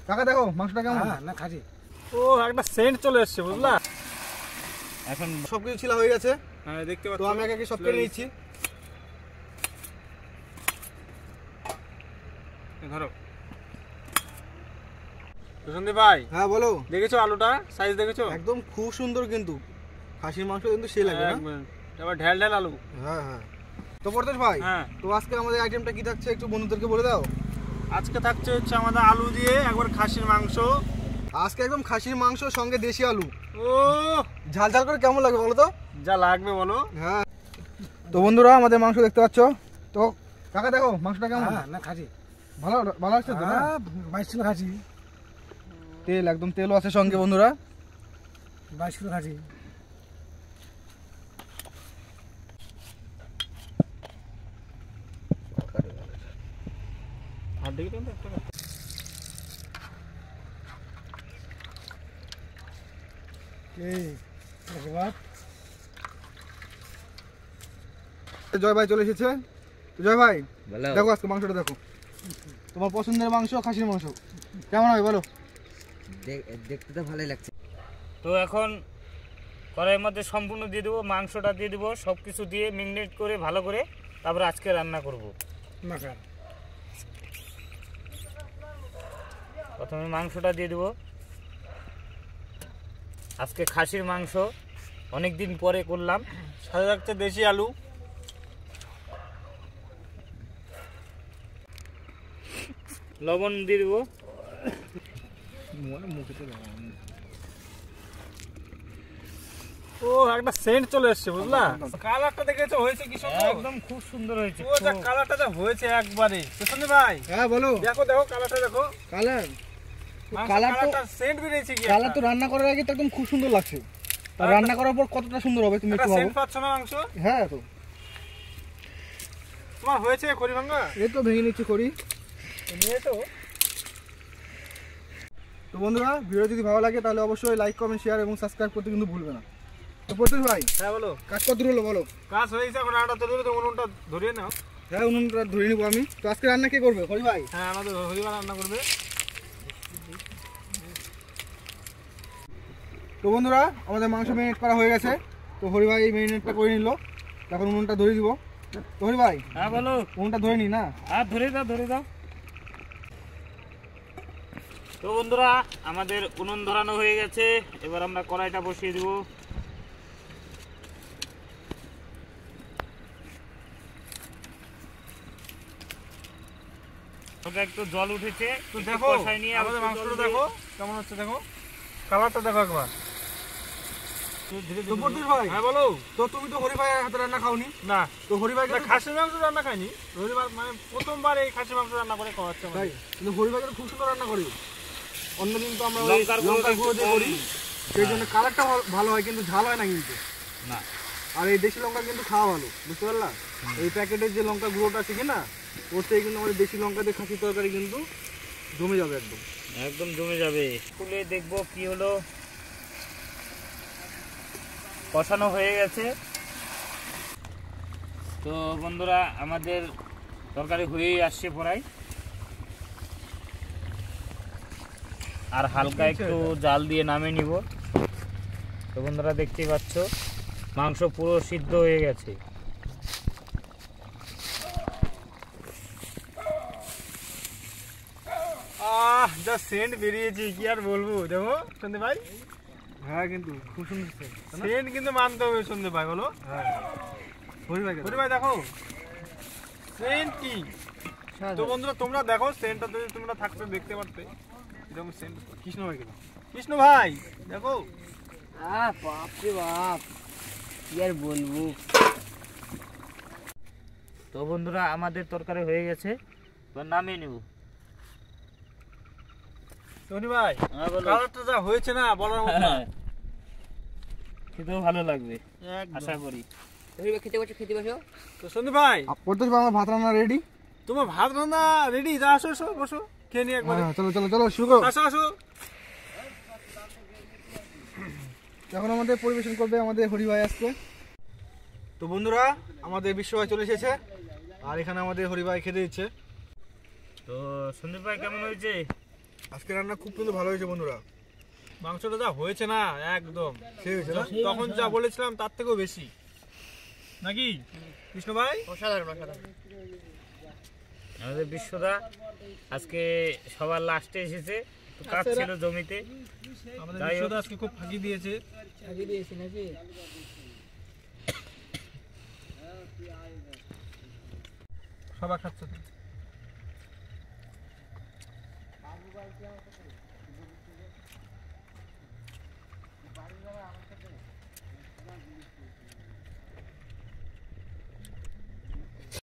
কাকা দেখো মাংসটা কেমন? না খাসি। ও একটা সেন্ট চলে এসেছে বুঝলা। এখন সবকিছু ছিলা হয়ে গেছে। হ্যাঁ দেখতে পাচ্ছ। তো আমি একে সব কেটে নিচ্ছি। ধরো সুসন্দীপ ভাই। হ্যাঁ বলো। দেখেছো আলুটা সাইজ দেখেছো? একদম খুব সুন্দর, কিন্তু খাসির মাংস কিন্তু সেই লাগে না? এবার ঢেল ঢেল আলু। হ্যাঁ হ্যাঁ। তো পরতেশ ভাই, হ্যাঁ তো আজকে আমাদের আইটেমটা কি থাকছে একটু বন্ধুদেরকে বলে দাও। আজকে থাকছে হচ্ছে আমাদের আলু দিয়ে একবার খাসির মাংস। আজকে একদম খাসির মাংস সঙ্গে দেশি আলু। ও ঝাল ঝাল করে কেমন লাগবে বলো তো? যা লাগবে বলো। হ্যাঁ। তো বন্ধুরা আমাদের মাংস দেখতে পাচ্ছ। তো কাকা দেখো মাংসটা কেমন? না খাসি। ভালো ভালো আসছে তো? না 22 কিলো খাসি। তেল একদম তেলও আছে সঙ্গে বন্ধুরা। 22 কিলো খাসি। আর দেখি তো একটা জয় ভাই চলে এসেছে। জয় ভাই দেখো আজকে মাংসটা দেখো, তোমার পছন্দের মাংস খাসির মাংস কেমন হবে বলো? দেখতে তো ভালোই লাগছে। তো এখন কড়াইয়ের মধ্যে সম্পূর্ণ দিয়ে দেবো, মাংসটা দিয়ে দেবো, সব কিছু দিয়ে ম্যারিনেট করে ভালো করে তারপরে আজকে রান্না করব। প্রথমে মাংসটা দিয়ে দেবো। আজকে খাসির মাংস অনেক দিন পরে করলাম। সাথে থাকছে দেশি আলু। লবণ দিয়ে দেবো। ও একটা সেন্ট চলে এসেছে বুঝলা। কালারটা দেখেছো হয়েছে কি সুন্দর? একদম খুব সুন্দর হয়েছে। ও যা কালারটা যা হয়েছে একবারে। সুসন্দীপ ভাই হ্যাঁ বলো। দেখো দেখো কালারটা দেখো। কালার কালারটা সেন্ট বেরিয়েছে কি? কালার তো রান্না করার আগে তো একদম খুব সুন্দর লাগছে, আর রান্না করার পর কতটা সুন্দর হবে তুমি একটু ভাবো। সেন্ট পাচ্ছ না মাংস? হ্যাঁ তো তোমার হয়েছে খড়ি ভাঙা? এই তো ভেঙে নিচ্ছি করি নিয়ে তো। তো বন্ধুরা ভিডিও যদি ভালো লাগে তাহলে অবশ্যই লাইক কমেন্ট শেয়ার এবং সাবস্ক্রাইব করতে কিন্তু ভুলবে না। তো পরতেশ ভাই হ্যাঁ বলো। কাজ কত দূর হলো বলো? কাজ হয়ে গেছে, এখন আটা ধরে তো উনুনটা ধরিয়ে নাও। হ্যাঁ উনুনটা ধরে নিবো আমি। তো আজকে রান্না কে করবে হরি ভাই? হ্যাঁ আমাদের হরিবার রান্না করবে। তো বন্ধুরা আমাদের মাংস ম্যারিনেট করা হয়ে গেছে। তো হরি ভাই ম্যারিনেটটা করে নিল, এখন উনুনটা ধরে দিব। তো হরি ভাই হ্যাঁ বলো। উনুনটা ধরে নি না? আর ধরে দাও ধরে দাও। তো বন্ধুরা আমাদের উনুন ধরানো হয়ে গেছে, এবার আমরা কড়াইটা বসিয়ে দিব। একটু জল উঠেছে, তো দেখো আমাদের মাংসটা দেখো কেমন হচ্ছে, দেখো কালারটা দেখো একবার। তো পরতেশ ভাই হ্যাঁ বলো। তো তুমি তো হরি ভাইয়ের হাতে রান্না খাওনি না তো হরি ভাই খাসির মাংস রান্না খাইনি। রবিবার মানে প্রথমবার এই খাসির মাংস রান্না করে খাওয়াচ্ছে ভাই, কিন্তু হরি ভাই খুব সুন্দর রান্না করি। অন্যদিন তো আমরা লঙ্কার গুঁড়ো দিয়ে করি, সেই জন্য কালারটা ভালো হয় কিন্তু ঝাল হয় না কিন্তু। না আর এই দেশি লঙ্কা কিন্তু খাওয়া ভালো, বুঝতে পারলা? এই প্যাকেটের যে লঙ্কা গুঁড়োটা আছে কিনা ওর থেকে কিন্তু আমাদের দেশি লঙ্কা দিয়ে খাসির তরকারি কিন্তু জমে যাবে, একদম একদম জমে যাবে। খুলে দেখবো কি হলো। কষানো হয়ে গেছে। তো বন্ধুরা আমাদের তরকারি হয়েই আসছে প্রায়, আর হালকা একটু জাল দিয়ে নামিয়ে নিব। তো বন্ধুরা দেখতেই পাচ্ছ মাংস পুরো সিদ্ধ হয়ে গেছে। যা সেন্ট বেরিয়েছে কি আর বলবো। দেখো সন্দীপ ভাই। হ্যাঁ কিন্তু খুব সুন্দর সেন্ট কিন্তু মানতে হবে সন্দীপ ভাই, বলো। হ্যাঁ হরি ভাই হরি ভাই দেখো সেন্ট কি। তো বন্ধুরা তোমরা দেখো সেন্টটা যদি তোমরা থাকতে দেখতে পারতে এরকম সেন্ট। কৃষ্ণ ভাই কেন? কৃষ্ণ ভাই দেখো। বাপ রে বাপ, কি আর বলবো। তো বন্ধুরা আমাদের তরকারি হয়ে গেছে, এবার নামিয়ে নেব। সনি ভাই হ্যাঁ বলো। কালারটা যা হয়েছে না বলার মতো না। খেতেও ভালো লাগবে একদম। আশা করি। খেতে বসো খেতে বসো। তো সন্দীপ ভাই পরতেশ ভাই আমার ভাত রান্না রেডি। তোমার ভাত রান্না রেডি, যা আসো এসো বসো খেয়ে নিয়ে একবার। হ্যাঁ চলো চলো চলো শুরু করো। আসো আসো। এখন আমাদের পরিবেশন করবে আমাদের হরি ভাই আসছে। তো বন্ধুরা আমাদের বিশ্ব ভাই চলে এসেছে, আর এখানে আমাদের হরি ভাই খেতে দিচ্ছে। তো সন্দীপ ভাই কেমন হয়েছে? আজকে রান্না খুব কিন্তু ভালো হয়েছে বন্ধুরা। মাংসটা যা হয়েছে না একদম সেই হয়েছে না? তখন যা বলেছিলাম তার থেকেও বেশি, নাকি কৃষ্ণ ভাই? অসাধারণ অসাধারণ। আমাদের বিশ্বদা আজকে সবার লাস্টে এসেছে, একটু কাজ ছিল জমিতে। আমাদের যাই হোক। বিশ্বদা আজকে খুব ফাঁকি দিয়েছে। আগে দিয়েছি নাকি? সবাই খাচ্ছে তো।